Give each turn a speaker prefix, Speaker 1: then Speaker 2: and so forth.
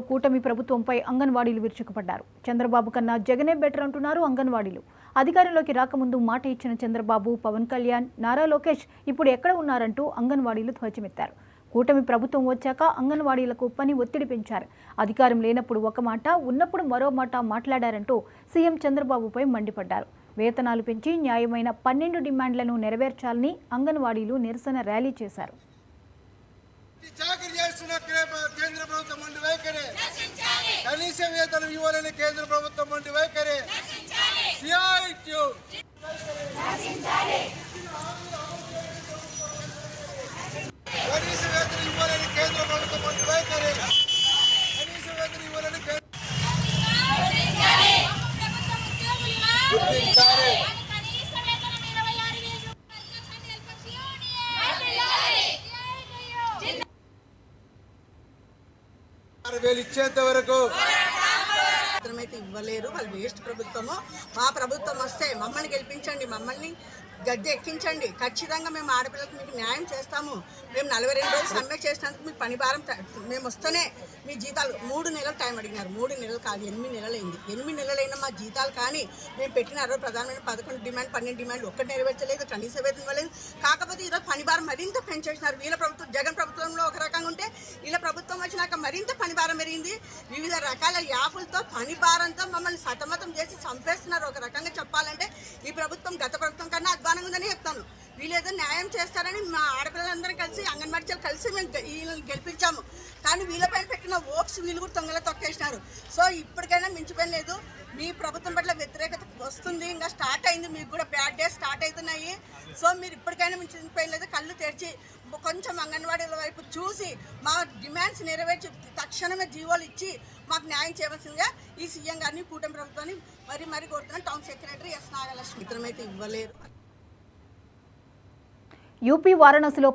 Speaker 1: కూటమి ప్రభుత్వంపై అంగన్వాడీలు విరుచుకుపడ్డారు. చంద్రబాబు కన్నా జగనే బెటర్ అంటున్నారు అంగన్వాడీలు. అధికారంలోకి రాకముందు మాట ఇచ్చిన చంద్రబాబు, పవన్ కళ్యాణ్, నారా లోకేష్ ఇప్పుడు ఎక్కడ ఉన్నారంటూ అంగన్వాడీలు ధ్వజమెత్తారు. కూటమి ప్రభుత్వం వచ్చాక అంగన్వాడీలకు పని ఒత్తిడి పెంచారు. అధికారం లేనప్పుడు ఒక మాట, ఉన్నప్పుడు మరో మాట మాట్లాడారంటూ సీఎం చంద్రబాబుపై మండిపడ్డారు. వేతనాలు పెంచి న్యాయమైన 12 డిమాండ్లను నెరవేర్చాలని అంగన్వాడీలు నిరసన ర్యాలీ చేశారు.
Speaker 2: కేంద్ర ప్రభుత్వం మొండి వైఖరి, కనీస వేతనం ఇవ్వాలని కేంద్ర ప్రభుత్వం మొండి వైఖరి, కనీస వేతనం ఇవ్వాలని కేంద్ర ప్రభుత్వం మొండి వైఖరి, కనీస వేతనం ఇవ్వాలని గుర్తించాలి. 6,000 ఇచ్చేంత వరకు
Speaker 3: ఇవ్వలేరు. వాళ్ళు వేస్ట్ ప్రభుత్వము. మా ప్రభుత్వం వస్తే మమ్మల్ని గెలిపించండి, మమ్మల్ని గద్దె ఎక్కించండి. ఖచ్చితంగా మేము ఆడపిల్లలకు మీకు న్యాయం చేస్తాము. మేము 42 రోజులు సమ్మె చేసినందుకు మీకు పని భారం మేము వస్తేనే మీ జీతాలు 3 నెలలు టైం అడిగినారు. 3 నెలలు కాదు, 8 నెలలు అయింది. 8 నెలలైనా మా జీతాలు కానీ మేము పెట్టిన ప్రధానమైన 11 డిమాండ్ 12 డిమాండ్లు ఒక్కటి నెరవేర్చలేదు, కనీస వేతనం ఇవ్వలేదు. కాకపోతే ఈరోజు పని భారం మరింత పెంచేసినారు. వీళ్ళ ప్రభుత్వం, జగన్ ప్రభుత్వంలో ఒక రకంగా ఉంటే వీళ్ళ ప్రభుత్వం వచ్చినాక మరింత పని భారం పెరిగింది. వివిధ రకాల యాపులతో పని భారంతో మమ్మల్ని సతమతం చేసి చంపేస్తున్నారు. ఒక రకంగా చెప్పాలంటే ఈ ప్రభుత్వం గత ప్రభుత్వం కన్నా అధ్వానంగా ఉందని చెప్తాను. వీళ్ళేదో న్యాయం చేస్తారని మా ఆడపిల్లలందరం కలిసి అంగన్వాడీలు కలిసి మేము వీళ్ళని గెలిపించాము. కానీ వీళ్ళపైన పెట్టిన ఓప్స్ వీళ్ళు కూడా తొంగలో తొక్కేసినారు. సో ఇప్పటికైనా మించిపోయిన లేదు. మీ ప్రభుత్వం పట్ల వ్యతిరేకత వస్తుంది, ఇంకా స్టార్ట్ అయింది. మీకు కూడా బ్యాడ్ డేస్ స్టార్ట్ అవుతున్నాయి. సో మీరు ఇప్పటికైనా మించిపోయిన లేదు. కళ్ళు తెరిచి కొంచెం అంగన్వాడీల వైపు చూసి మా డిమాండ్స్ నెరవేర్చి తక్షణమే జీవోలు ఇచ్చి మాకు న్యాయం చేయవలసిందిగా ఈ సీఎం గారిని, కూటమి ప్రభుత్వాన్ని మరీ కోరుతున్నాను. టౌన్ సెక్రటరీ ఎస్ నాగలక్ష్మి ఇతరమైతే ఇవ్వలేరు.
Speaker 1: యూపీ వారణాసిలో